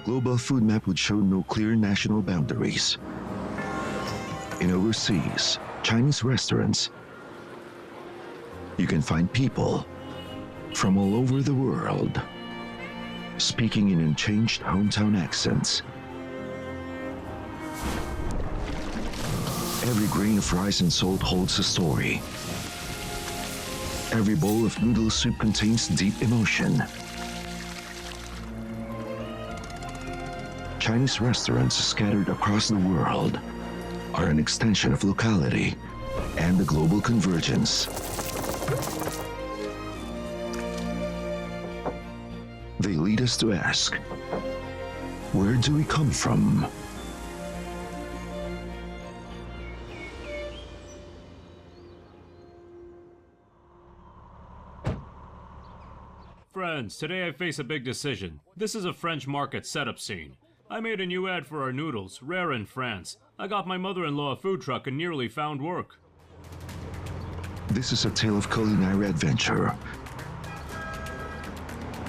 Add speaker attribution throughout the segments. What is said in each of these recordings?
Speaker 1: global food map would show no clear national boundaries. In overseas Chinese restaurants, you can find people from all over the world speaking in unchanged hometown accents. Every grain of rice and salt holds a story. Every bowl of noodle soup contains deep emotion. Chinese restaurants scattered across the world are an extension of locality and the global convergence. They lead us to ask, where do we come from?
Speaker 2: Friends, today I face a big decision. This is a French market setup scene. I made a new ad for our noodles, rare in France. I got my mother-in-law a food truck and nearly found work.
Speaker 1: This is a tale of culinary adventure.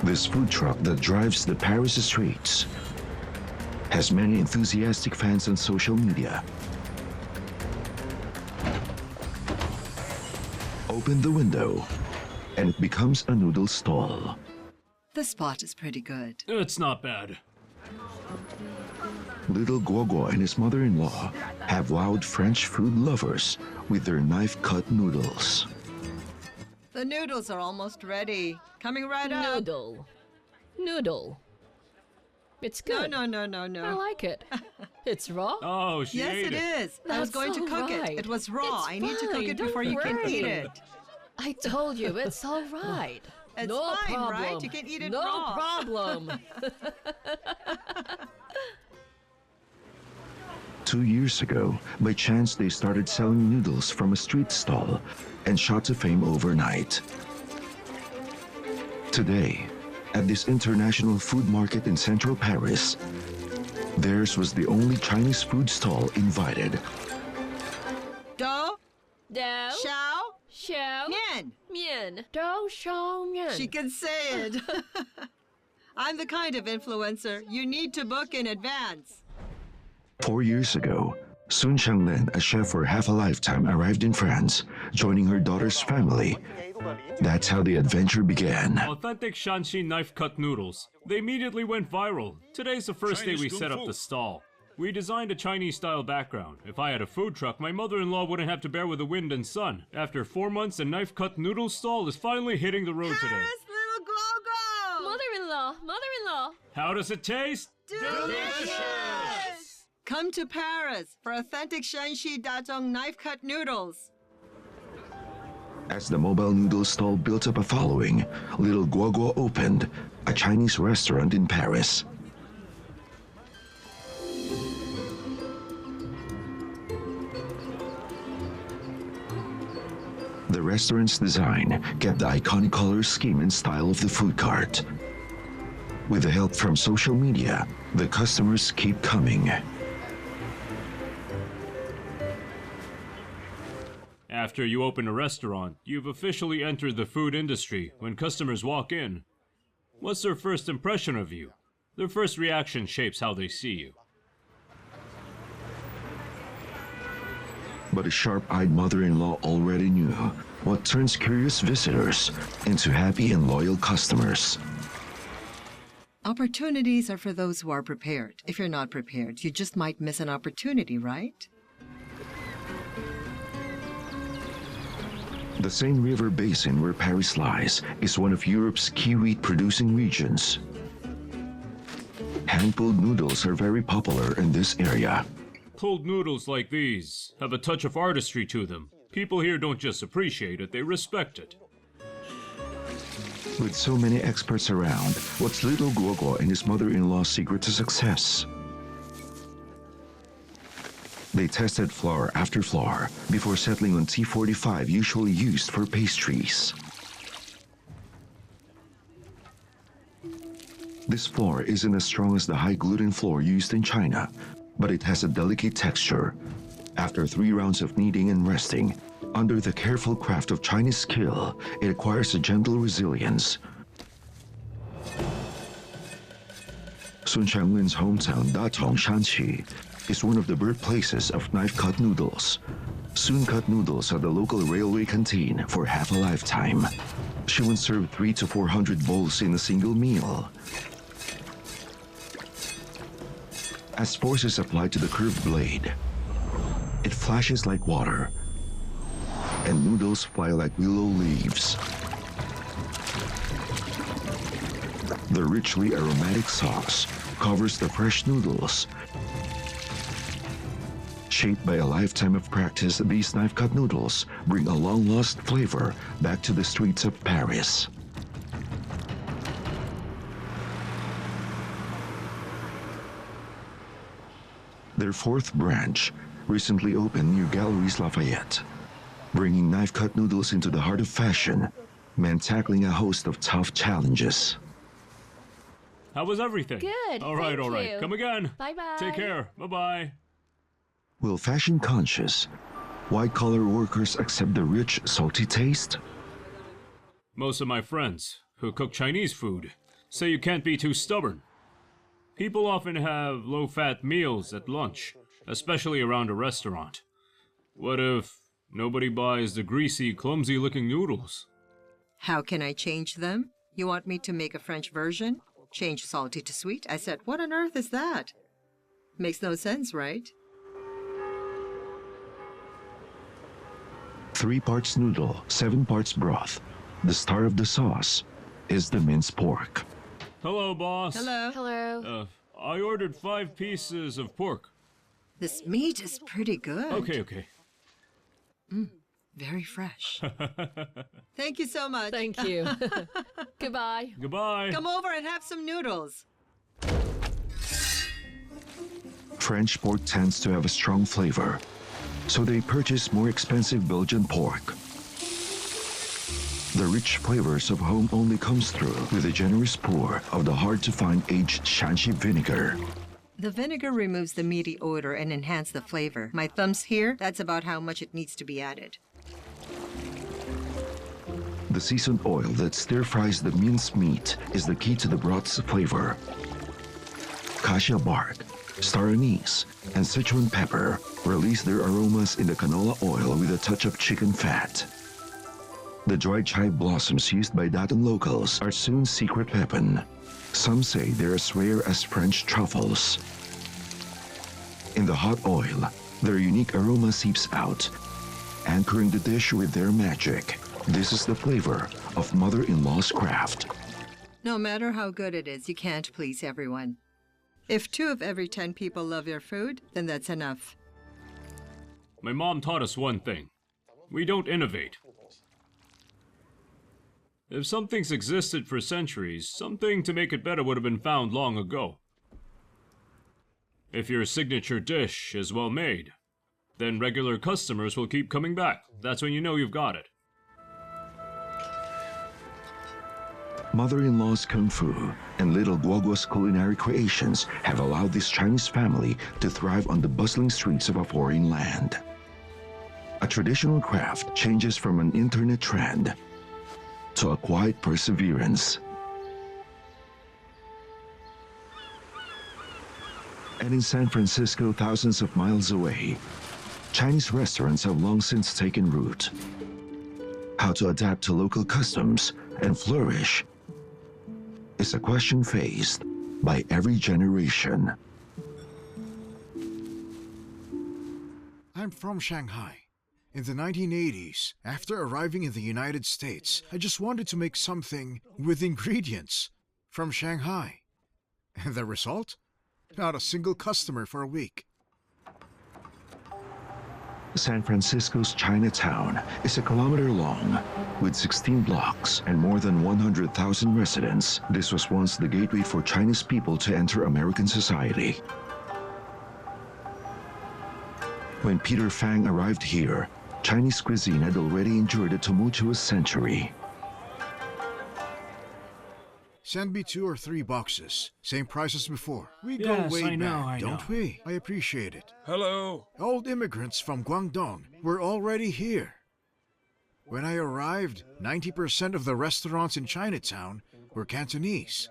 Speaker 1: This food truck that drives the Paris streets has many enthusiastic fans on social media. Open the window, and it becomes a noodle stall.
Speaker 3: The spot is pretty good.
Speaker 2: It's not bad.
Speaker 1: Little Guoguo and his mother-in-law have wowed French food lovers with their knife-cut noodles.
Speaker 3: The noodles are almost ready. Coming right up.
Speaker 4: Noodle. It's good.
Speaker 3: No.
Speaker 4: I like it. It's raw.
Speaker 2: Oh, she
Speaker 3: Yes,
Speaker 2: ate
Speaker 3: it is. I was
Speaker 4: That's
Speaker 3: going to cook
Speaker 4: alright.
Speaker 3: it. It was raw.
Speaker 4: It's
Speaker 3: I need to cook
Speaker 4: fine,
Speaker 3: it
Speaker 4: don't
Speaker 3: before you can
Speaker 4: worry.
Speaker 3: eat it.
Speaker 4: I told you, it's all right.
Speaker 3: It's
Speaker 4: no
Speaker 3: fine,
Speaker 4: problem.
Speaker 3: right? You can eat it
Speaker 4: no
Speaker 3: raw.
Speaker 4: problem.
Speaker 1: 2 years ago, by chance they started selling noodles from a street stall and shot to fame overnight. Today, at this international food market in central Paris, theirs was the only Chinese food stall invited.
Speaker 3: Do,
Speaker 4: Dou,
Speaker 3: xiao,
Speaker 4: xiao,
Speaker 3: mian.
Speaker 4: mian, dou, xiao, mian.
Speaker 3: She can say it. I'm the kind of influencer you need to book in advance.
Speaker 1: 4 years ago, Sun Xianglen, a chef for half a lifetime, arrived in France, joining her daughter's family. That's how the adventure began.
Speaker 2: Authentic Shanxi knife-cut noodles. They immediately went viral. Today's the first day we set up the stall. We designed a Chinese-style background. If I had a food truck, my mother-in-law wouldn't have to bear with the wind and sun. After 4 months, a knife-cut noodle stall is finally hitting the road today.
Speaker 3: Paris, little Gogo!
Speaker 4: Mother-in-law.
Speaker 2: How does it taste?
Speaker 3: Delicious! Come to Paris for authentic Shanxi Dazhong knife-cut noodles.
Speaker 1: As the mobile noodle stall built up a following, little Guoguo opened a Chinese restaurant in Paris. The restaurant's design kept the iconic color scheme and style of the food cart. With the help from social media, the customers keep coming.
Speaker 2: After you open a restaurant, you've officially entered the food industry. When customers walk in, what's their first impression of you? Their first reaction shapes how they see you.
Speaker 1: But a sharp-eyed mother-in-law already knew what turns curious visitors into happy and loyal customers.
Speaker 3: Opportunities are for those who are prepared. If you're not prepared, you just might miss an opportunity, right?
Speaker 1: The Seine River Basin where Paris lies is one of Europe's key wheat-producing regions. Hand-pulled noodles are very popular in this area.
Speaker 2: Pulled noodles like these have a touch of artistry to them. People here don't just appreciate it, they respect it.
Speaker 1: With so many experts around, what's little Guoguo and his mother-in-law's secret to success? They tested flour after flour before settling on T45 usually used for pastries. This flour isn't as strong as the high gluten flour used in China, but it has a delicate texture. After 3 rounds of kneading and resting, under the careful craft of Chinese skill, it acquires a gentle resilience. Sun Xiangwen's hometown, Datong Shanxi, is one of the birthplaces of knife-cut noodles. Sun cut noodles at the local railway canteen for half a lifetime. She once served 300 to 400 bowls in a single meal. As force is applied to the curved blade, it flashes like water, and noodles fly like willow leaves. The richly aromatic sauce covers the fresh noodles. Shaped by a lifetime of practice, these knife-cut noodles bring a long-lost flavor back to the streets of Paris. Their fourth branch recently opened near Galeries Lafayette. Bringing knife-cut noodles into the heart of fashion meant tackling a host of tough challenges.
Speaker 2: How was everything?
Speaker 4: Good,
Speaker 2: All right,
Speaker 4: thank
Speaker 2: all right.
Speaker 4: you.
Speaker 2: Come again.
Speaker 4: Bye-bye.
Speaker 2: Take care. Bye-bye.
Speaker 1: Will fashion-conscious, white-collar workers accept the rich, salty taste?
Speaker 2: Most of my friends who cook Chinese food say you can't be too stubborn. People often have low-fat meals at lunch, especially around a restaurant. What if nobody buys the greasy, clumsy-looking noodles?
Speaker 3: How can I change them? You want me to make a French version? Change salty to sweet? I said, what on earth is that? Makes no sense, right?
Speaker 1: 3 parts noodle, 7 parts broth. The star of the sauce is the minced pork.
Speaker 2: Hello, boss.
Speaker 3: Hello.
Speaker 4: Hello.
Speaker 2: I ordered 5 pieces of pork.
Speaker 3: This meat is pretty good.
Speaker 2: Okay.
Speaker 3: Very fresh. Thank you so much.
Speaker 4: Thank you. Goodbye.
Speaker 2: Goodbye.
Speaker 3: Come over and have some noodles.
Speaker 1: French pork tends to have a strong flavor, so they purchase more expensive Belgian pork. The rich flavors of home only comes through with a generous pour of the hard-to-find aged Shanxi vinegar.
Speaker 3: The vinegar removes the meaty odor and enhances the flavor. My thumbs here, that's about how much it needs to be added.
Speaker 1: The seasoned oil that stir-fries the minced meat is the key to the broth's flavor. Cassia bark, star anise, and Sichuan pepper release their aromas in the canola oil with a touch of chicken fat. The dried chive blossoms used by Datong locals are Sun's secret weapon. Some say they're as rare as French truffles. In the hot oil, their unique aroma seeps out, anchoring the dish with their magic. This is the flavor of mother-in-law's craft.
Speaker 3: No matter how good it is, you can't please everyone. If 2 of every 10 people love your food, then that's enough.
Speaker 2: My mom taught us one thing. We don't innovate. If something's existed for centuries, something to make it better would have been found long ago. If your signature dish is well made, then regular customers will keep coming back. That's when you know you've got it.
Speaker 1: Mother-in-law's kung fu and little Guoguo's culinary creations have allowed this Chinese family to thrive on the bustling streets of a foreign land. A traditional craft changes from an internet trend to a quiet perseverance. And in San Francisco, thousands of miles away, Chinese restaurants have long since taken root. How to adapt to local customs and flourish is a question faced by every generation.
Speaker 5: I'm from Shanghai. In the 1980s, after arriving in the United States, I just wanted to make something with ingredients from Shanghai. And the result? Not a single customer for a week.
Speaker 1: San Francisco's Chinatown is a kilometer long, with 16 blocks and more than 100,000 residents. This was once the gateway for Chinese people to enter American society. When Peter Fang arrived here, Chinese cuisine had already endured a tumultuous century.
Speaker 5: Send me 2 or 3 boxes. Same price as before. We
Speaker 2: Yes,
Speaker 5: go way
Speaker 2: I know,
Speaker 5: back,
Speaker 2: I
Speaker 5: don't
Speaker 2: know.
Speaker 5: we? I appreciate it.
Speaker 6: Hello.
Speaker 5: Old immigrants from Guangdong were already here. When I arrived, 90% of the restaurants in Chinatown were Cantonese.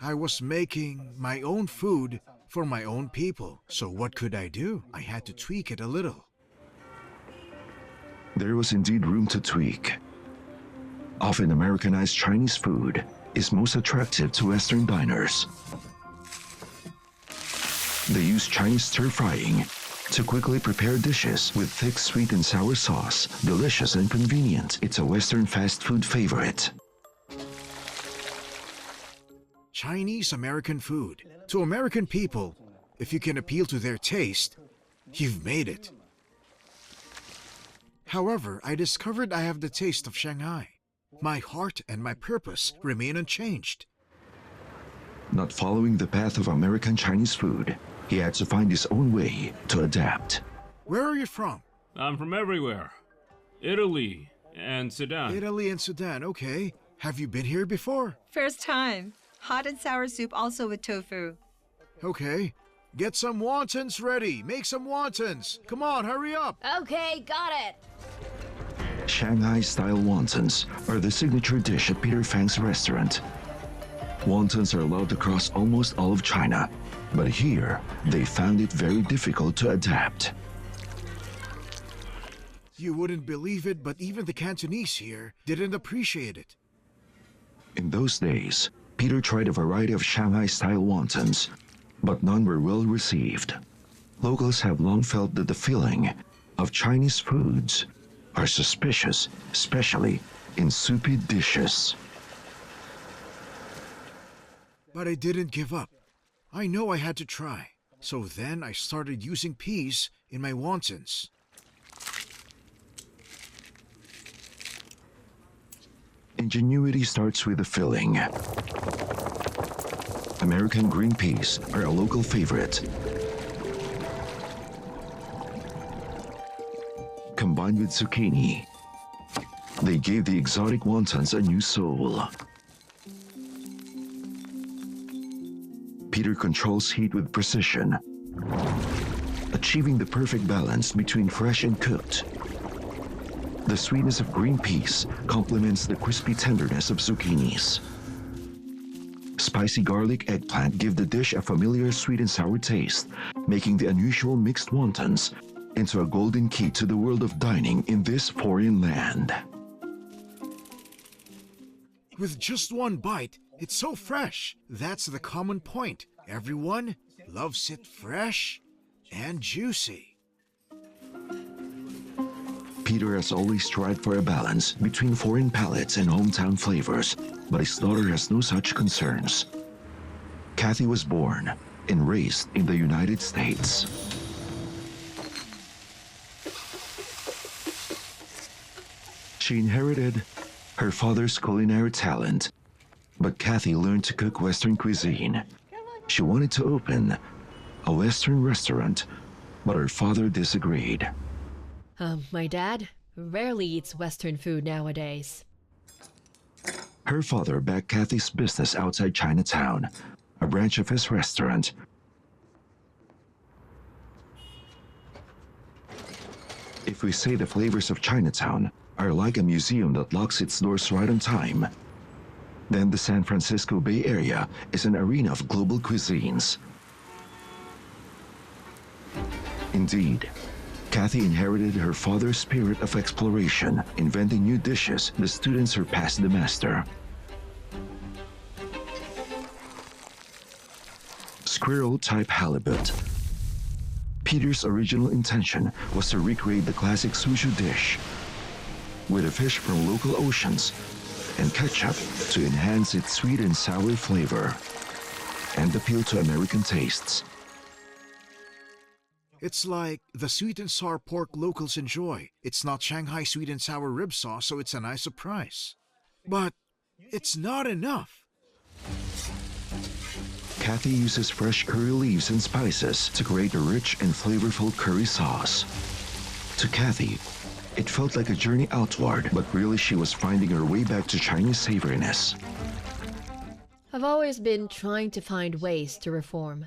Speaker 5: I was making my own food for my own people. So what could I do? I had to tweak it a little.
Speaker 1: There was indeed room to tweak. Often Americanized Chinese food is most attractive to Western diners. They use Chinese stir-frying to quickly prepare dishes with thick sweet and sour sauce. Delicious and convenient. It's a Western fast food favorite.
Speaker 5: Chinese American food. To American people, if you can appeal to their taste, you've made it. However, I discovered I have the taste of Shanghai. My heart and my purpose remain unchanged.
Speaker 1: Not following the path of American Chinese food, he had to find his own way to adapt.
Speaker 5: Where are you from?
Speaker 2: I'm from everywhere. Italy and Sudan.
Speaker 5: Italy and Sudan, okay. Have you been here before?
Speaker 3: First time. Hot and sour soup also with tofu.
Speaker 5: Okay. Get some wontons ready. Make some wontons. Come on, hurry up.
Speaker 4: Okay, got it.
Speaker 1: Shanghai-style wontons are the signature dish at Peter Fang's restaurant. Wontons are allowed across almost all of China, but here they found it very difficult to adapt.
Speaker 5: You wouldn't believe it, but even the Cantonese here didn't appreciate it.
Speaker 1: In those days, Peter tried a variety of Shanghai-style wontons, but none were well received. Locals have long felt that the filling of Chinese foods are suspicious, especially in soupy dishes.
Speaker 5: But I didn't give up. I know I had to try. So then I started using peas in my wontons.
Speaker 1: Ingenuity starts with the filling. American green peas are a local favorite. Combined with zucchini, they gave the exotic wontons a new soul. Peter controls heat with precision, achieving the perfect balance between fresh and cooked. The sweetness of green peas complements the crispy tenderness of zucchinis. Spicy garlic eggplant give the dish a familiar sweet and sour taste, making the unusual mixed wontons into a golden key to the world of dining in this foreign land.
Speaker 5: With just one bite, it's so fresh. That's the common point. Everyone loves it fresh and juicy.
Speaker 1: Peter has always strived for a balance between foreign palates and hometown flavors, but his daughter has no such concerns. Kathy was born and raised in the United States. She inherited her father's culinary talent, but Kathy learned to cook Western cuisine. She wanted to open a Western restaurant, but her father disagreed.
Speaker 4: My dad rarely eats Western food nowadays.
Speaker 1: Her father backed Kathy's business outside Chinatown, a branch of his restaurant. If we say the flavors of Chinatown are like a museum that locks its doors right on time, then the San Francisco Bay Area is an arena of global cuisines. Indeed, Kathy inherited her father's spirit of exploration, inventing new dishes the students surpassed the master. Squirrel-type halibut. Peter's original intention was to recreate the classic sushi dish with a fish from local oceans and ketchup to enhance its sweet and sour flavor and appeal to American tastes.
Speaker 5: It's like the sweet and sour pork locals enjoy. It's not Shanghai sweet and sour rib sauce, so it's a nice surprise. But it's not enough.
Speaker 1: Kathy uses fresh curry leaves and spices to create a rich and flavorful curry sauce. To Kathy, it felt like a journey outward, but really she was finding her way back to Chinese savoriness.
Speaker 4: I've always been trying to find ways to reform.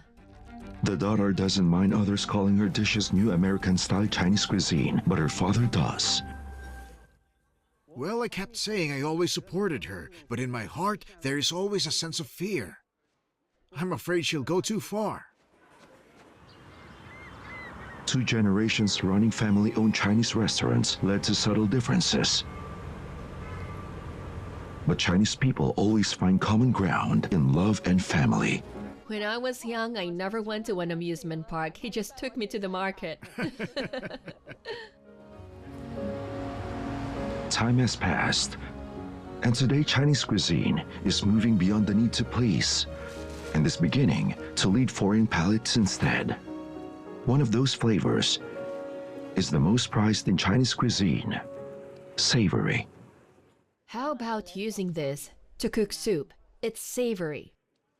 Speaker 1: The daughter doesn't mind others calling her dishes new American-style Chinese cuisine, but her father does.
Speaker 5: Well, I kept saying I always supported her, but in my heart, there is always a sense of fear. I'm afraid she'll go too far.
Speaker 1: 2 generations running family-owned Chinese restaurants led to subtle differences. But Chinese people always find common ground in love and family.
Speaker 4: When I was young, I never went to an amusement park. He just took me to the market.
Speaker 1: Time has passed, and today Chinese cuisine is moving beyond the need to please and is beginning to lead foreign palates instead. One of those flavors is the most prized in Chinese cuisine: savory.
Speaker 4: How about using this to cook soup? It's savory.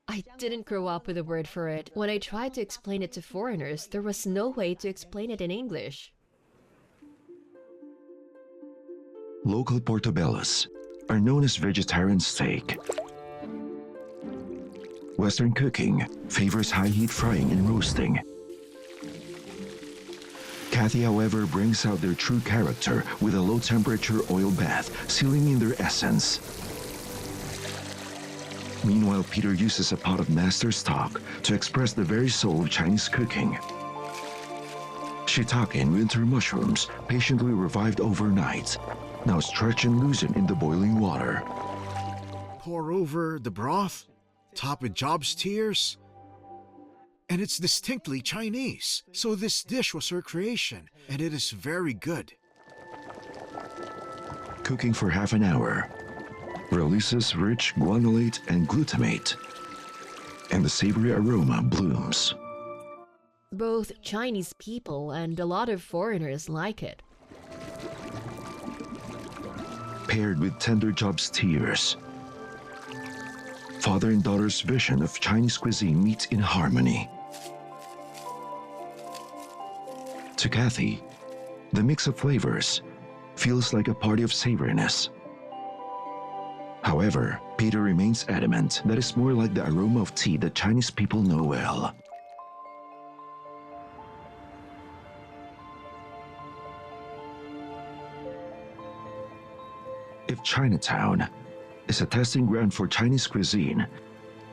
Speaker 4: I didn't grow up with a word for it. When I tried to explain it to foreigners, there was no way to explain it in English.
Speaker 1: Local portobellos are known as vegetarian steak. Western cooking favors high-heat frying and roasting. Kathy, however, brings out their true character with a low-temperature oil bath, sealing in their essence. Meanwhile, Peter uses a pot of master stock to express the very soul of Chinese cooking. Shiitake and winter mushrooms, patiently revived overnight, now stretch and loosen in the boiling water.
Speaker 5: Pour over the broth, top with Job's tears, and it's distinctly Chinese. So this dish was her creation, and it is very good.
Speaker 1: Cooking for half an hour releases rich guanylate and glutamate, and the savory aroma blooms.
Speaker 4: Both Chinese people and a lot of foreigners like it.
Speaker 1: Paired with tender Job's tears, father and daughter's vision of Chinese cuisine meets in harmony. To Kathy, the mix of flavors feels like a party of savoriness. However, Peter remains adamant that it's more like the aroma of tea that Chinese people know well. If Chinatown is a testing ground for Chinese cuisine,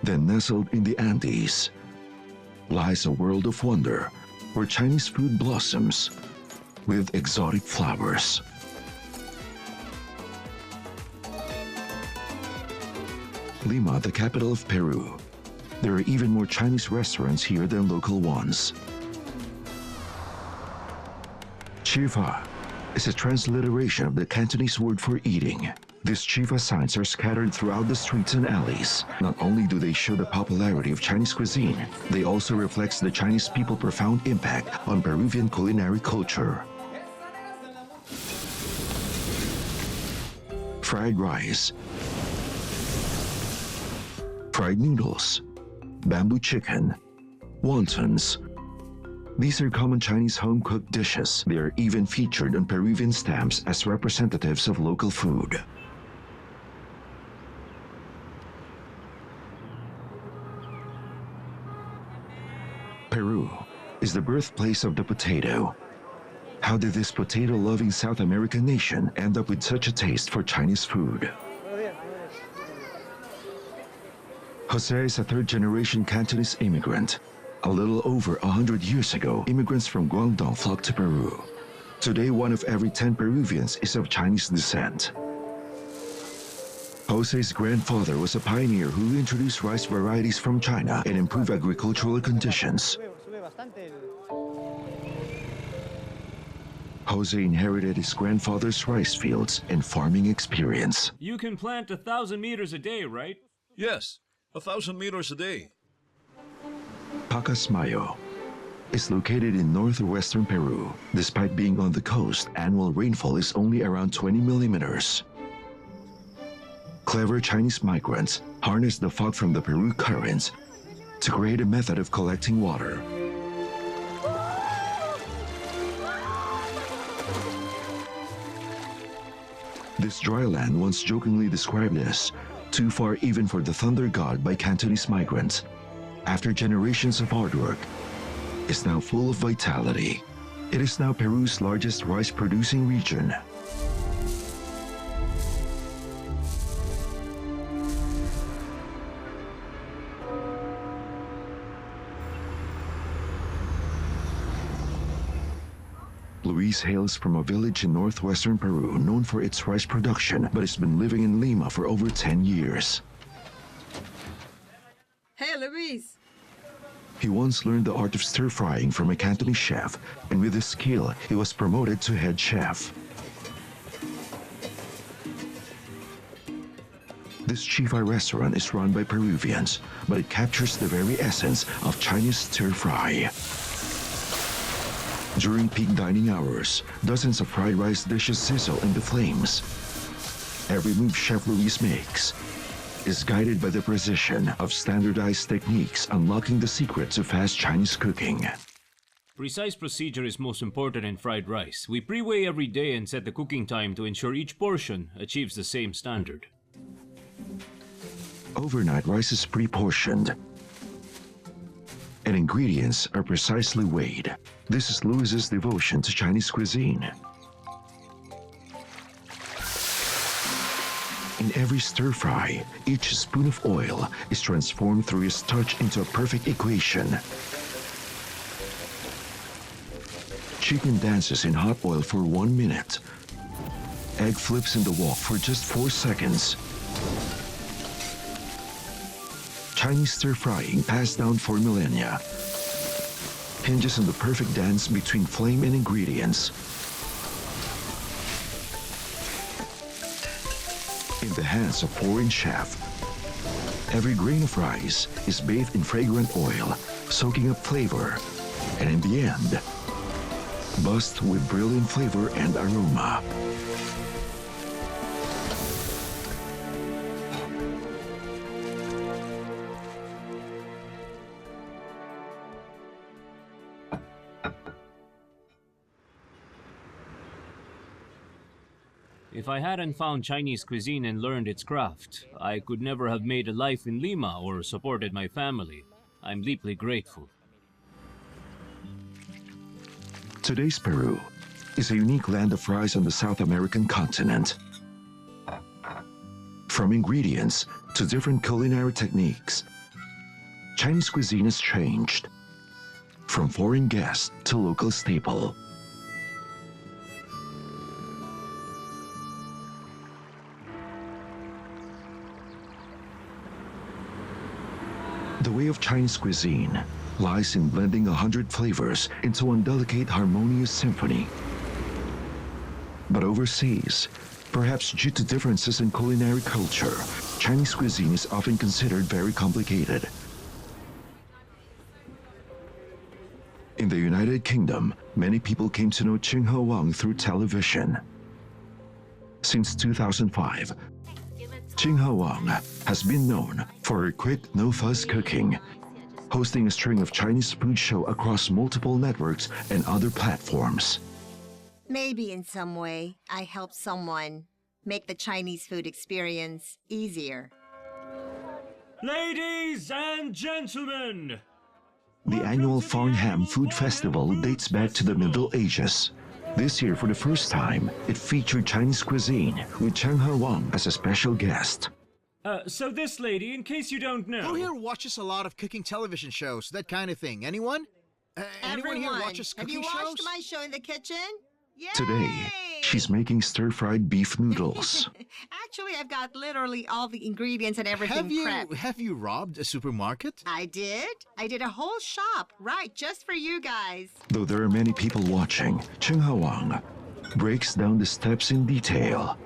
Speaker 1: then nestled in the Andes lies a world of wonder where Chinese food blossoms with exotic flowers. Lima, the capital of Peru. There are even more Chinese restaurants here than local ones. Chifa is a transliteration of the Cantonese word for eating. These chifa signs are scattered throughout the streets and alleys. Not only do they show the popularity of Chinese cuisine, they also reflect the Chinese people's profound impact on Peruvian culinary culture. Fried rice, fried noodles, bamboo chicken, wontons. These are common Chinese home-cooked dishes. They are even featured on Peruvian stamps as representatives of local food. Peru is the birthplace of the potato. How did this potato-loving South American nation end up with such a taste for Chinese food? Jose is a third-generation Cantonese immigrant. A little over 100 years ago, immigrants from Guangdong flocked to Peru. Today, 1 of every 10 Peruvians is of Chinese descent. Jose's grandfather was a pioneer who introduced rice varieties from China and improved agricultural conditions. Jose inherited his grandfather's rice fields and farming experience.
Speaker 2: You can plant 1,000 meters a day, right?
Speaker 6: Yes, 1,000 meters a day.
Speaker 1: Pacasmayo is located in northwestern Peru. Despite being on the coast, annual rainfall is only around 20 millimeters. Clever Chinese migrants harness the fog from the Peru currents to create a method of collecting water. This dry land, once jokingly described as too far even for the thunder god by Cantonese migrants, after generations of hard work, is now full of vitality. It is now Peru's largest rice-producing region. Luis hails from a village in northwestern Peru known for its rice production, but has been living in Lima for over 10 years.
Speaker 3: Hey, Luis.
Speaker 1: He once learned the art of stir-frying from a Cantonese chef, and with his skill, he was promoted to head chef. This Chi-Fi restaurant is run by Peruvians, but it captures the very essence of Chinese stir-fry. During peak dining hours, dozens of fried rice dishes sizzle in the flames. Every move Chef Luis makes is guided by the precision of standardized techniques, unlocking the secret to fast Chinese cooking.
Speaker 2: Precise procedure is most important in fried rice. We pre-weigh every day and set the cooking time to ensure each portion achieves the same standard.
Speaker 1: Overnight, rice is pre-portioned, and ingredients are precisely weighed. This is Luis's devotion to Chinese cuisine. In every stir-fry, each spoon of oil is transformed through his touch into a perfect equation. Chicken dances in hot oil for 1 minute. Egg flips in the wok for just 4 seconds. Chinese stir-frying, passed down for millennia, hinges on the perfect dance between flame and ingredients. In the hands of foreign chef, every grain of rice is bathed in fragrant oil, soaking up flavor, and in the end, buzzed with brilliant flavor and aroma.
Speaker 2: If I hadn't found Chinese cuisine and learned its craft, I could never have made a life in Lima or supported my family. I'm deeply grateful.
Speaker 1: Today's Peru is a unique land of rice on the South American continent. From ingredients to different culinary techniques, Chinese cuisine has changed from foreign guest to local staple. The way of Chinese cuisine lies in blending 100 flavors into one delicate, harmonious symphony. But overseas, perhaps due to differences in culinary culture, Chinese cuisine is often considered very complicated. In the United Kingdom, many people came to know Ching Ho Wang through television. Since 2005, Ching Ho Wang has been known for her quick, no-fuss cooking, hosting a string of Chinese food shows across multiple networks and other platforms.
Speaker 3: Maybe in some way, I helped someone make the Chinese food experience easier.
Speaker 2: Ladies and gentlemen!
Speaker 1: The annual Farnham Food Festival dates back to the Middle Ages. This year, for the first time, it featured Chinese cuisine with Ching Ho Wang as a special guest.
Speaker 2: So this lady, in case you don't know...
Speaker 5: Who here watches a lot of cooking television shows, that kind of thing? Anyone? Anyone here watches cooking shows?
Speaker 3: Have you watched my show in the kitchen? Yay!
Speaker 1: Today, she's making stir-fried beef noodles.
Speaker 3: Actually, I've got literally all the ingredients and everything prepped.
Speaker 5: Have you robbed a supermarket?
Speaker 3: I did. I did a whole shop, right, just for you guys.
Speaker 1: Though there are many people watching, Ching Ho Wang breaks down the steps in detail,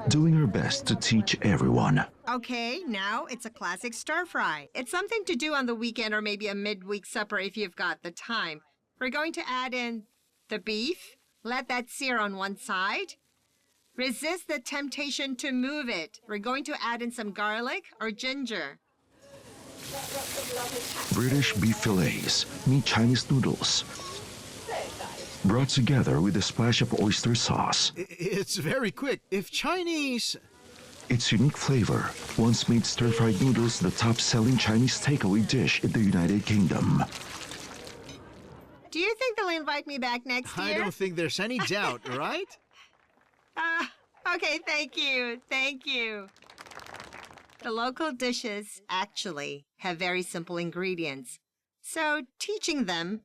Speaker 1: doing her best to teach everyone.
Speaker 3: Okay, now it's a classic stir-fry. It's something to do on the weekend or maybe a midweek supper if you've got the time. We're going to add in the beef. Let that sear on one side. Resist the temptation to move it. We're going to add in some garlic or ginger.
Speaker 1: British beef fillets meet Chinese noodles, brought together with a splash of oyster sauce.
Speaker 5: It's very quick. If Chinese...
Speaker 1: Its unique flavor once made stir-fried noodles the top-selling Chinese takeaway dish in the United Kingdom.
Speaker 3: Do you think they'll invite me back next year?
Speaker 5: I don't think there's any doubt, right?
Speaker 3: Okay, thank you. Thank you. The local dishes actually have very simple ingredients. So teaching them,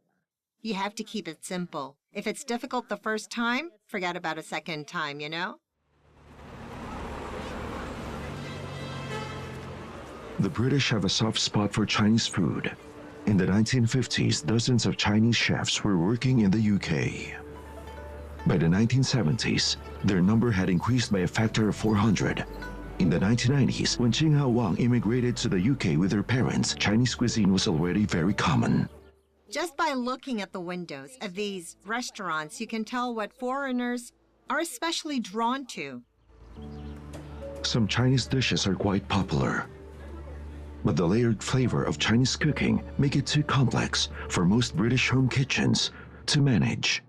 Speaker 3: you have to keep it simple. If it's difficult the first time, forget about a second time, you know?
Speaker 1: The British have a soft spot for Chinese food. In the 1950s, dozens of Chinese chefs were working in the UK. By the 1970s, their number had increased by a factor of 400. In the 1990s, when Qinghao Wang immigrated to the UK with her parents, Chinese cuisine was already very common.
Speaker 3: Just by looking at the windows of these restaurants, you can tell what foreigners are especially drawn to.
Speaker 1: Some Chinese dishes are quite popular, but the layered flavor of Chinese cooking make it too complex for most British home kitchens to manage.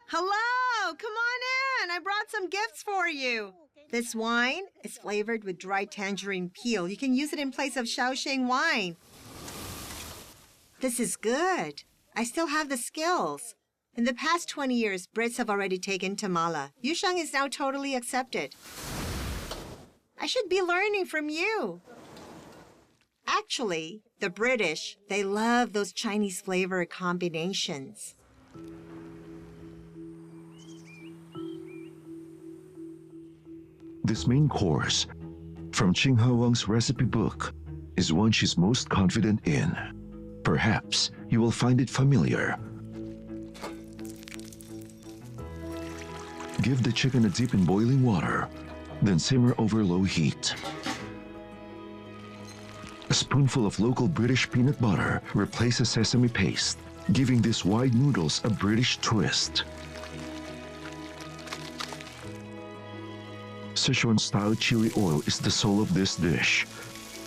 Speaker 3: Hello, come on in. I brought some gifts for you. This wine is flavored with dried tangerine peel. You can use it in place of Shaoxing wine. This is good. I still have the skills. In the past 20 years, Brits have already taken to mala. Yusheng is now totally accepted. I should be learning from you. Actually, the British, they love those Chinese flavor combinations.
Speaker 1: This main course, from Qinghao Wang's recipe book, is one she's most confident in. Perhaps you will find it familiar. Give the chicken a dip in boiling water, then simmer over low heat. A spoonful of local British peanut butter replaces sesame paste, giving these wide noodles a British twist. Sichuan-style chili oil is the soul of this dish.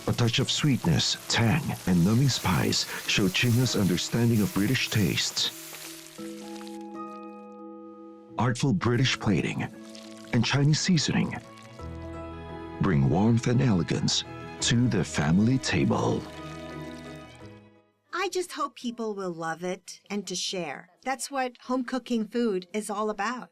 Speaker 1: A touch of sweetness, tang, and numbing spice show Qingha's understanding of British tastes. Artful British plating and Chinese seasoning bring warmth and elegance to the family table.
Speaker 3: I just hope people will love it and to share. That's what home cooking food is all about.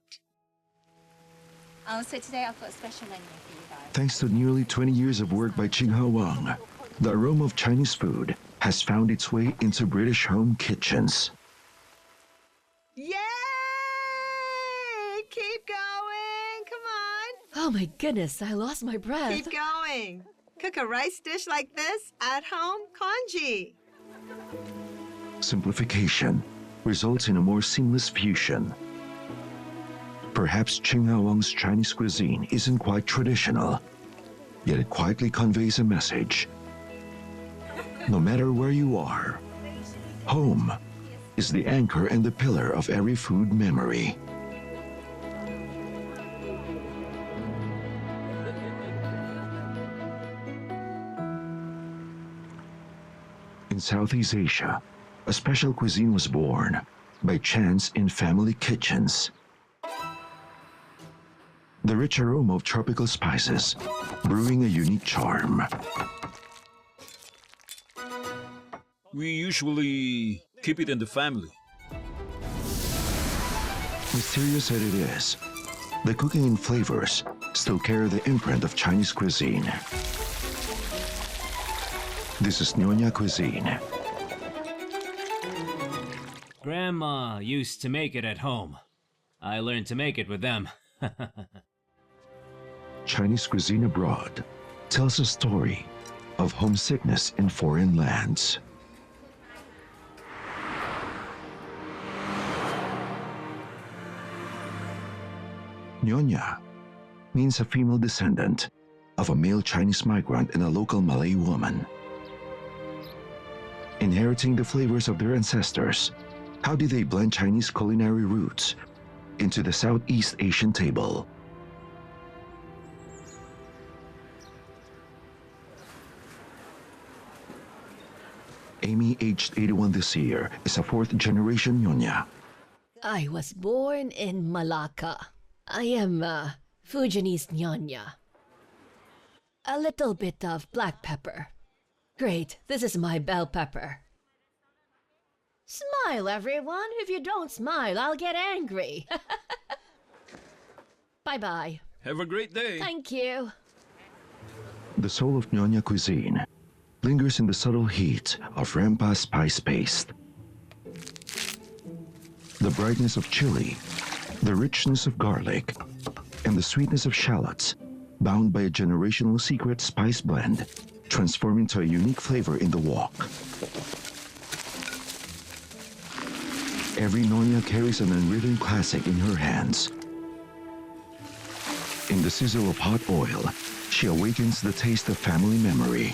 Speaker 7: So today I've got a special menu for you guys.
Speaker 1: Thanks to nearly 20 years of work by Qinghao Wang, the aroma of Chinese food has found its way into British home kitchens.
Speaker 3: Yay! Keep going! Come on!
Speaker 4: Oh my goodness, I lost my breath.
Speaker 3: Keep going! Cook a rice dish like this at home, congee.
Speaker 1: Simplification results in a more seamless fusion. Perhaps Qinghao Wang's Chinese cuisine isn't quite traditional, yet it quietly conveys a message. No matter where you are, home is the anchor and the pillar of every food memory. In Southeast Asia, a special cuisine was born by chance in family kitchens. The rich aroma of tropical spices, brewing a unique charm.
Speaker 6: We usually keep it in the family.
Speaker 1: Mysterious as it is, the cooking and flavors still carry the imprint of Chinese cuisine. This is Nyonya cuisine.
Speaker 2: Grandma used to make it at home. I learned to make it with them.
Speaker 1: Chinese cuisine abroad tells a story of homesickness in foreign lands. Nyonya means a female descendant of a male Chinese migrant and a local Malay woman. Inheriting the flavors of their ancestors, how did they blend Chinese culinary roots into the Southeast Asian table? Amy, aged 81 this year, is a fourth-generation Nyonya.
Speaker 4: I was born in Malacca. I am a Fujianese Nyonya. A little bit of black pepper. Great, this is my bell pepper. Smile, everyone. If you don't smile, I'll get angry. Bye-bye.
Speaker 6: Have a great day.
Speaker 4: Thank you.
Speaker 1: The soul of Nyonya cuisine lingers in the subtle heat of Rempa spice paste. the brightness of chili, the richness of garlic, and the sweetness of shallots, bound by a generational secret spice blend, transform into a unique flavor in the wok. Every Nyonya carries an unwritten classic in her hands. In the sizzle of hot oil, she awakens the taste of family memory.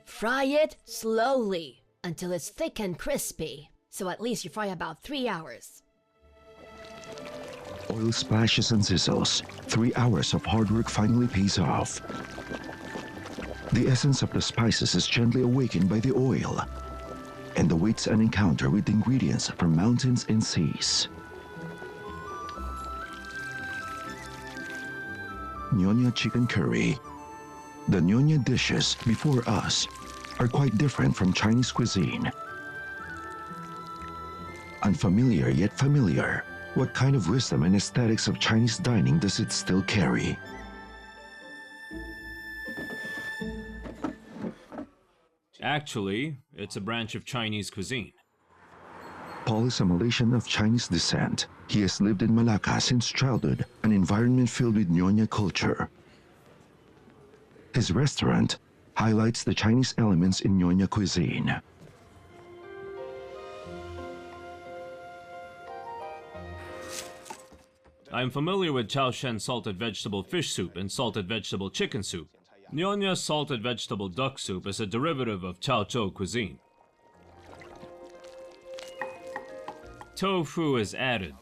Speaker 4: Fry it slowly until it's thick and crispy. So at least you fry about 3 hours.
Speaker 1: Oil splashes and sizzles. 3 hours of hard work finally pays off. The essence of the spices is gently awakened by the oil, and awaits an encounter with ingredients from mountains and seas. Nyonya chicken curry. The Nyonya dishes before us are quite different from Chinese cuisine. Unfamiliar yet familiar, what kind of wisdom and aesthetics of Chinese dining does it still carry?
Speaker 2: Actually, it's a branch of Chinese cuisine.
Speaker 1: Paul is a Malaysian of Chinese descent. He has lived in Malacca since childhood, an environment filled with Nyonya culture. His restaurant highlights the Chinese elements in Nyonya cuisine.
Speaker 2: I'm familiar with Chaoshen salted vegetable fish soup and salted vegetable chicken soup. Nyonya salted vegetable duck soup is a derivative of Chaozhou cuisine. Tofu is added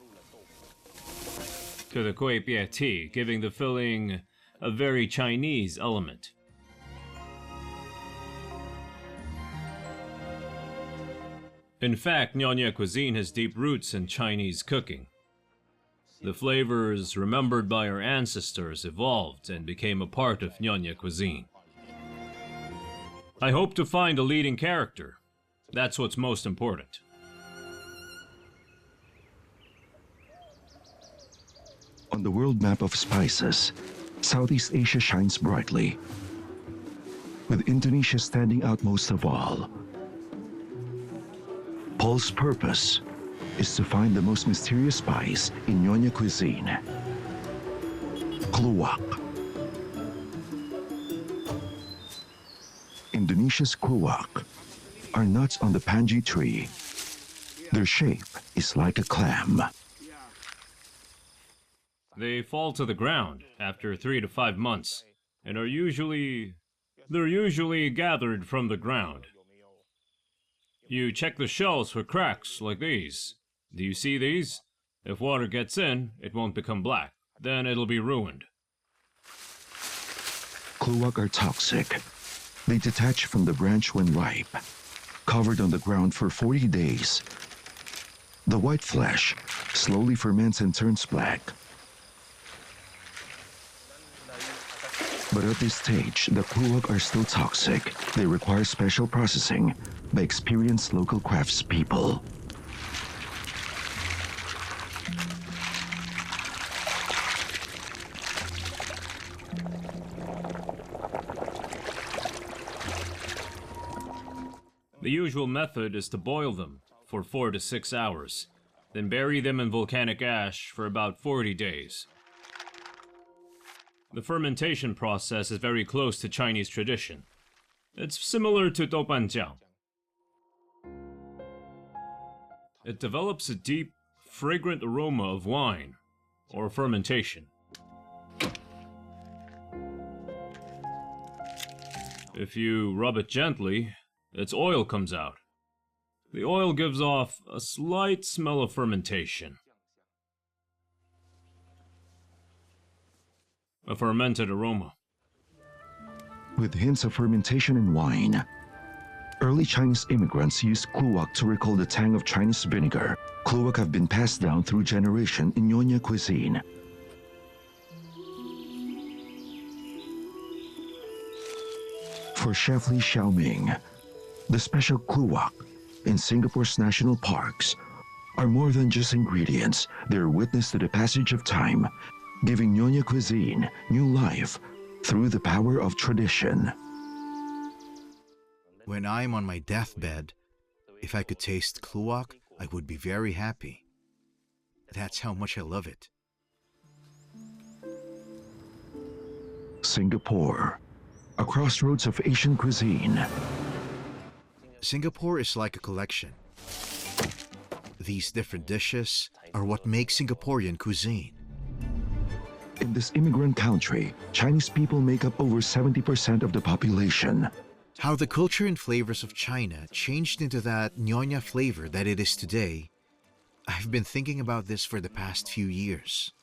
Speaker 2: to the kueh pie tea, giving the filling a very Chinese element. In fact, Nyonya cuisine has deep roots in Chinese cooking. The flavors remembered by our ancestors evolved and became a part of Nyonya cuisine. I hope to find a leading character. That's what's most important.
Speaker 1: On the world map of spices, Southeast Asia shines brightly, with Indonesia standing out most of all. Paul's purpose is to find the most mysterious spice in Nyonya cuisine, kluwak. Indonesia's kluwak are nuts on the panji tree. Their shape is like a clam.
Speaker 2: They fall to the ground after 3 to 5 months and they're usually gathered from the ground. You check the shells for cracks like these. Do you see these? If water gets in, it won't become black. Then it'll be ruined.
Speaker 1: Kluwak are toxic. They detach from the branch when ripe, covered on the ground for 40 days. The white flesh slowly ferments and turns black. But at this stage, the kluwak are still toxic. They require special processing by experienced local craftspeople.
Speaker 2: The usual method is to boil them for 4 to 6 hours, then bury them in volcanic ash for about 40 days. The fermentation process is very close to Chinese tradition. It's similar to doubanjiang. It develops a deep, fragrant aroma of wine or fermentation. If you rub it gently, its oil comes out. The oil gives off a slight smell of fermentation. A fermented aroma.
Speaker 1: With hints of fermentation in wine, early Chinese immigrants used kluwak to recall the tang of Chinese vinegar. Kluwak have been passed down through generation in Nyonya cuisine. For Chef Lee Xiaoming, the special kluwak in Singapore's national parks are more than just ingredients. They're witness to the passage of time, giving Nyonya cuisine new life through the power of tradition.
Speaker 5: When I'm on my deathbed, if I could taste kluwak, I would be very happy. That's how much I love it.
Speaker 1: Singapore, a crossroads of Asian cuisine.
Speaker 5: Singapore is like a collection. These different dishes are what makes Singaporean cuisine.
Speaker 1: In this immigrant country, Chinese people make up over 70% of the population.
Speaker 5: How the culture and flavors of China changed into that Nyonya flavor that it is today, I've been thinking about this for the past few years.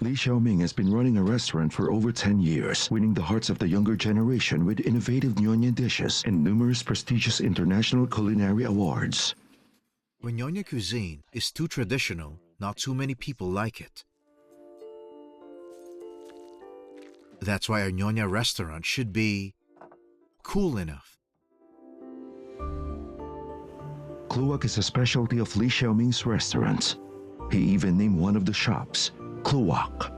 Speaker 1: Li Xiaoming has been running a restaurant for over 10 years, winning the hearts of the younger generation with innovative Nyonya dishes and numerous prestigious international culinary awards.
Speaker 5: When Nyonya cuisine is too traditional, not too many people like it. That's why our Nyonya restaurant should be cool enough.
Speaker 1: Kluwak is a specialty of Li Xiaoming's restaurant. He even named one of the shops Kluwak.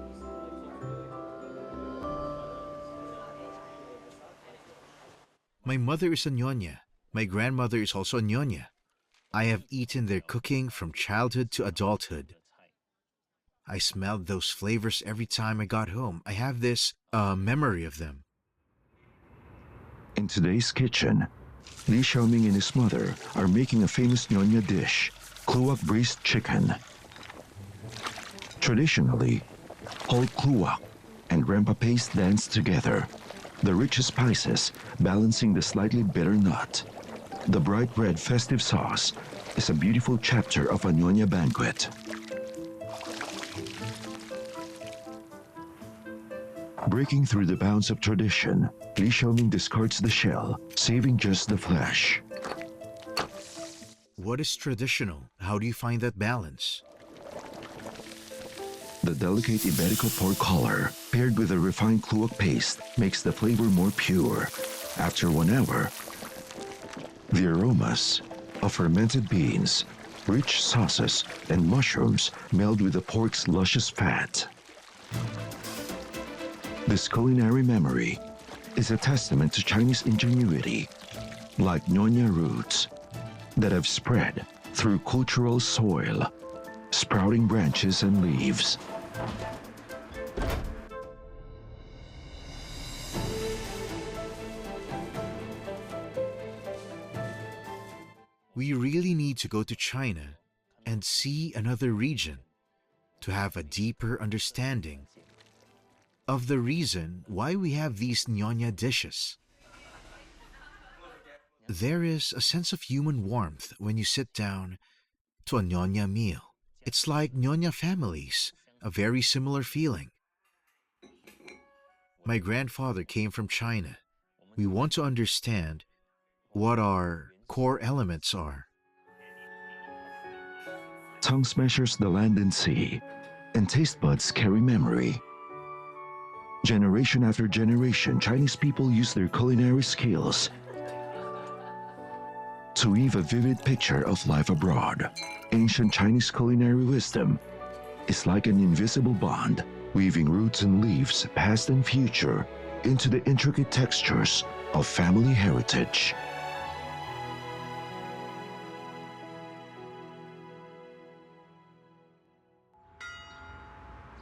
Speaker 5: My mother is a Nyonya. My grandmother is also a Nyonya. I have eaten their cooking from childhood to adulthood. I smelled those flavors every time I got home. I have this memory of them.
Speaker 1: In today's kitchen, Li Xiaoming and his mother are making a famous Nyonya dish, Kluwak braised chicken. Traditionally, whole kluwak and rempa paste dance together, the richest spices balancing the slightly bitter nut. The bright red festive sauce is a beautiful chapter of a Nyonya banquet. Breaking through the bounds of tradition, Li Xiaoming discards the shell, saving just the flesh.
Speaker 5: What is traditional? How do you find that balance?
Speaker 1: The delicate Iberico pork collar, paired with a refined kluwak paste, makes the flavor more pure. After 1 hour, the aromas of fermented beans, rich sauces, and mushrooms meld with the pork's luscious fat. This culinary memory is a testament to Chinese ingenuity, like Nyonya roots that have spread through cultural soil, sprouting branches and leaves.
Speaker 5: We really need to go to China and see another region to have a deeper understanding of the reason why we have these Nyonya dishes. There is a sense of human warmth when you sit down to a Nyonya meal. It's like Nyonya families, a very similar feeling. My grandfather came from China. We want to understand what our core elements are.
Speaker 1: Tongues measures the land and sea, and taste buds carry memory. Generation after generation, Chinese people use their culinary skills to weave a vivid picture of life abroad. Ancient Chinese culinary wisdom is like an invisible bond, weaving roots and leaves, past and future, into the intricate textures of family heritage.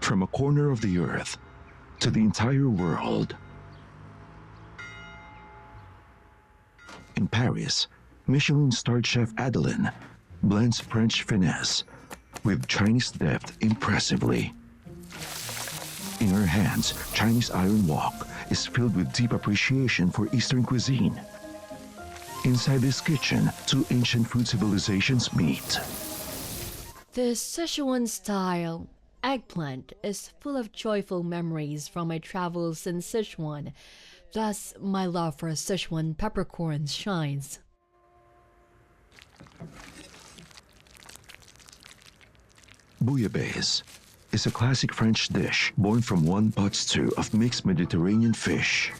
Speaker 1: From a corner of the earth to the entire world. In Paris, Michelin-starred chef Adeline blends French finesse with Chinese depth impressively. In her hands, Chinese iron wok is filled with deep appreciation for Eastern cuisine. Inside this kitchen, two ancient food civilizations meet.
Speaker 4: The Sichuan-style eggplant is full of joyful memories from my travels in Sichuan. Thus, my love for Sichuan peppercorns shines.
Speaker 1: Bouillabaisse is a classic French dish born from one pot stew of mixed Mediterranean fish.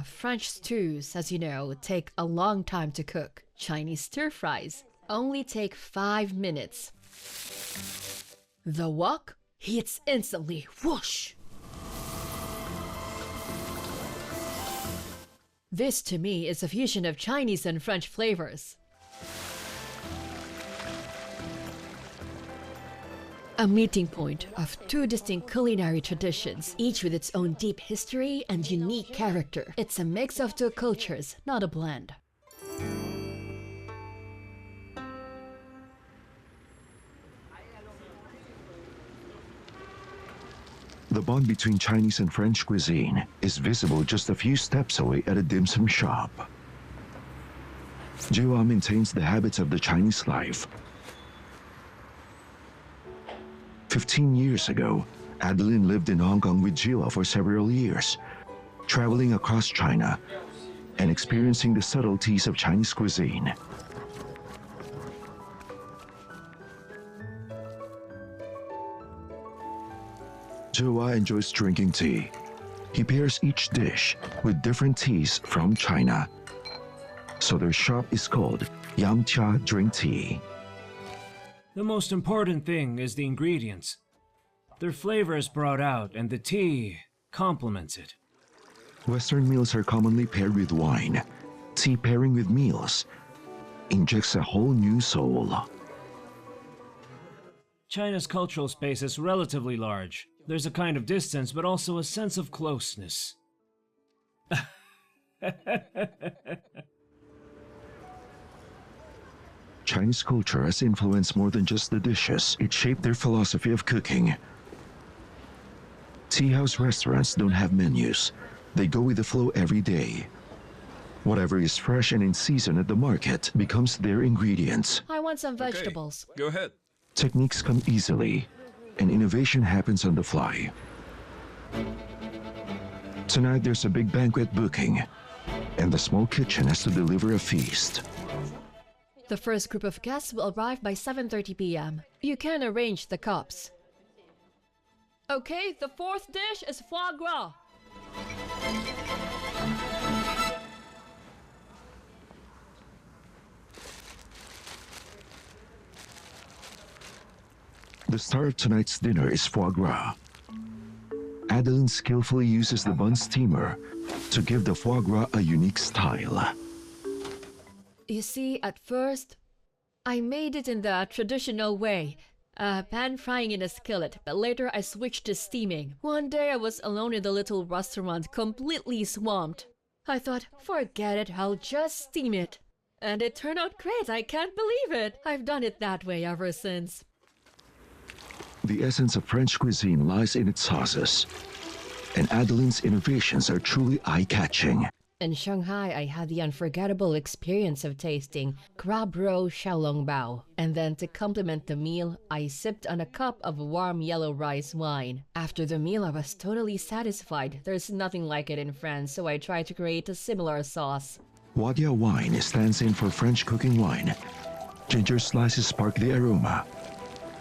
Speaker 4: French stews, as you know, take a long time to cook. Chinese stir-fries only take 5 minutes. The wok heats instantly, whoosh! This to me is a fusion of Chinese and French flavors. A meeting point of two distinct culinary traditions, each with its own deep history and unique character. It's a mix of two cultures, not a blend.
Speaker 1: The bond between Chinese and French cuisine is visible just a few steps away at a dim sum shop. Jiwa maintains the habits of the Chinese life. 15 years ago, Adeline lived in Hong Kong with Jiwa for several years, traveling across China and experiencing the subtleties of Chinese cuisine. Jiwa enjoys drinking tea. He pairs each dish with different teas from China. So their shop is called Yang Cha Drink Tea.
Speaker 8: The most important thing is the ingredients. Their flavor is brought out and the tea complements it.
Speaker 1: Western meals are commonly paired with wine. Tea pairing with meals injects a whole new soul.
Speaker 8: China's cultural space is relatively large. There's a kind of distance, but also a sense of closeness.
Speaker 1: Chinese culture has influenced more than just the dishes. It shaped their philosophy of cooking. Tea house restaurants don't have menus. They go with the flow every day. Whatever is fresh and in season at the market becomes their ingredients.
Speaker 4: I want some vegetables.
Speaker 6: Okay, go ahead.
Speaker 1: Techniques come easily, and innovation happens on the fly. Tonight there's a big banquet booking, and the small kitchen has to deliver a feast.
Speaker 4: The first group of guests will arrive by 7:30 p.m. You can arrange the cups. Okay, the fourth dish is foie gras.
Speaker 1: The star of tonight's dinner is foie gras. Adeline skillfully uses the bun steamer to give the foie gras a unique style.
Speaker 4: You see, at first, I made it in the traditional way, pan frying in a skillet, but later I switched to steaming. One day I was alone in the little restaurant, completely swamped. I thought, forget it, I'll just steam it. And it turned out great, I can't believe it. I've done it that way ever since.
Speaker 1: The essence of French cuisine lies in its sauces, and Adeline's innovations are truly eye-catching.
Speaker 4: In Shanghai, I had the unforgettable experience of tasting crab roe xiaolongbao. And then to complement the meal, I sipped on a cup of warm yellow rice wine. After the meal, I was totally satisfied. There's nothing like it in France, so I tried to create a similar sauce.
Speaker 1: Wadia wine stands in for French cooking wine. Ginger slices spark the aroma,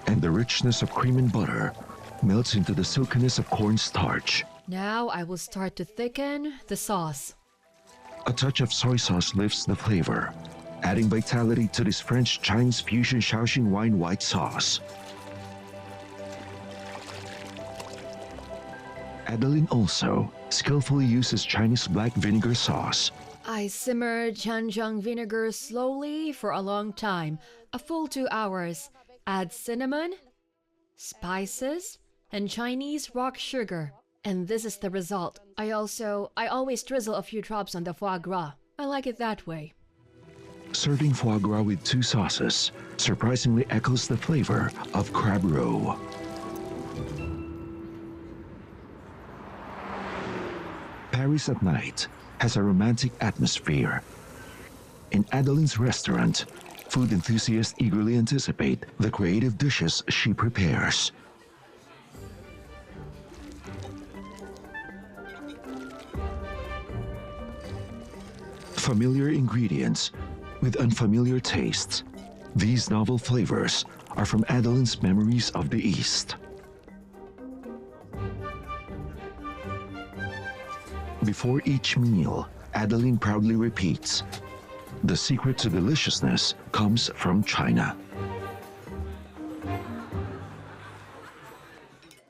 Speaker 1: and the richness of cream and butter melts into the silkiness of cornstarch.
Speaker 4: Now I will start to thicken the sauce.
Speaker 1: A touch of soy sauce lifts the flavor, adding vitality to this French-Chinese fusion Shaoxing wine white sauce. Adeline also skillfully uses Chinese black vinegar sauce.
Speaker 4: I simmered Chanjiang vinegar slowly for a long time, a full 2 hours. Add cinnamon, spices, and Chinese rock sugar. And this is the result. I always drizzle a few drops on the foie gras. I like it that way.
Speaker 1: Serving foie gras with 2 sauces surprisingly echoes the flavor of crab roe. Paris at night has a romantic atmosphere. In Adeline's restaurant, food enthusiasts eagerly anticipate the creative dishes she prepares. Familiar ingredients with unfamiliar tastes. These novel flavors are from Adeline's memories of the East. Before each meal, Adeline proudly repeats, "The secret to deliciousness comes from China."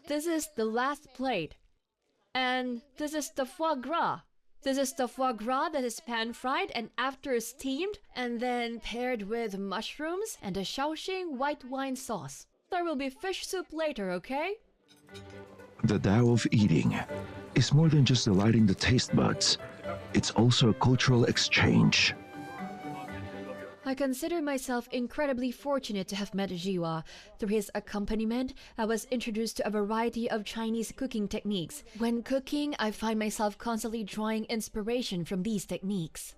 Speaker 4: This is the last plate. And this is the foie gras. This is the foie gras that is pan-fried and after steamed and then paired with mushrooms and a Shaoxing white wine sauce. There will be fish soup later, okay?
Speaker 1: The Tao of eating is more than just delighting the taste buds. It's also a cultural exchange.
Speaker 4: I consider myself incredibly fortunate to have met Jiwa. Through his accompaniment, I was introduced to a variety of Chinese cooking techniques. When cooking, I find myself constantly drawing inspiration from these techniques.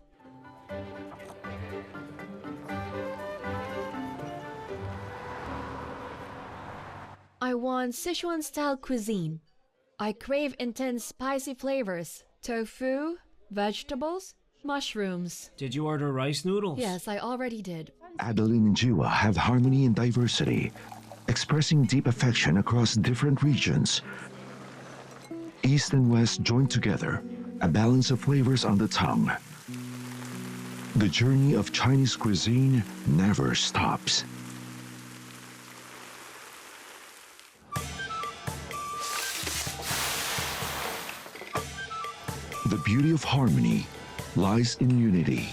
Speaker 4: I want Sichuan-style cuisine. I crave intense spicy flavors. Tofu, vegetables, mushrooms.
Speaker 8: Did you order rice noodles?
Speaker 4: Yes, I already did.
Speaker 1: Adeline and Jiwa have harmony and diversity, expressing deep affection across different regions. East and West join together, a balance of flavors on the tongue. The journey of Chinese cuisine never stops. The beauty of harmony lies in unity.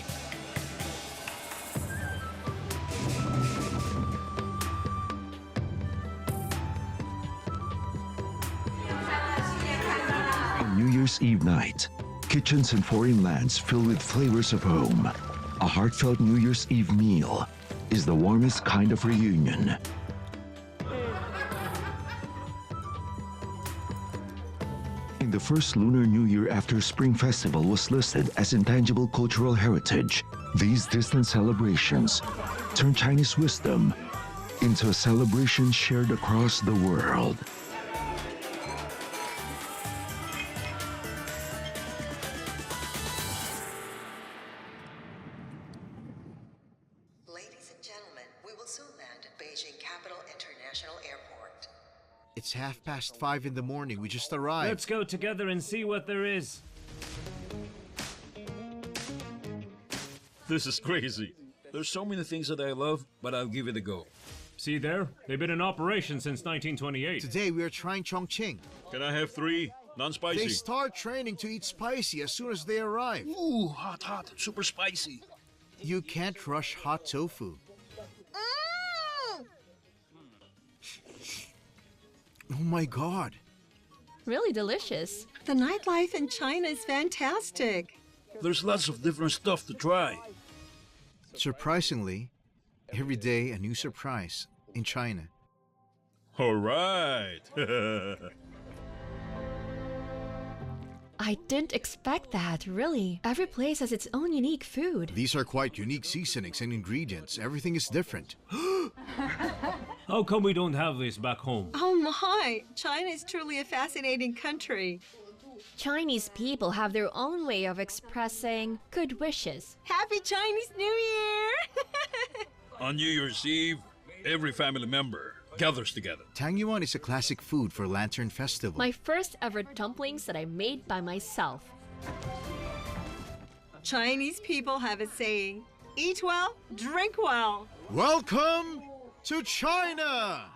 Speaker 1: On New Year's Eve night, kitchens in foreign lands filled with flavors of home. A heartfelt New Year's Eve meal is the warmest kind of reunion. In the first Lunar New Year after Spring Festival was listed as intangible cultural heritage, these distant celebrations turn Chinese wisdom into a celebration shared across the world.
Speaker 9: Ladies and gentlemen, we will soon land at Beijing Capital International Airport.
Speaker 5: It's 5:30 in the morning. We just arrived.
Speaker 8: Let's go together and see what there is.
Speaker 6: This is crazy. There's so many things that I love, but I'll give it a go.
Speaker 2: See there? They've been in operation since 1928.
Speaker 5: Today we are trying Chongqing.
Speaker 6: Can I have 3? Non-spicy.
Speaker 5: They start training to eat spicy as soon as they arrive.
Speaker 6: Ooh, hot, super spicy.
Speaker 5: You can't rush hot tofu. Oh my god.
Speaker 4: Really delicious.
Speaker 3: The nightlife in China is fantastic.
Speaker 6: There's lots of different stuff to try.
Speaker 5: Surprisingly, every day a new surprise in China.
Speaker 6: All right.
Speaker 4: I didn't expect that, really. Every place has its own unique food.
Speaker 5: These are quite unique seasonings and ingredients. Everything is different.
Speaker 2: How come we don't have this back home?
Speaker 3: Oh my! China is truly a fascinating country.
Speaker 4: Chinese people have their own way of expressing good wishes.
Speaker 3: Happy Chinese New Year!
Speaker 6: On New Year's Eve, every family member gathers together.
Speaker 5: Tang Yuan is a classic food for Lantern Festival.
Speaker 4: My first ever dumplings that I made by myself.
Speaker 3: Chinese people have a saying, eat well, drink well.
Speaker 5: Welcome to China!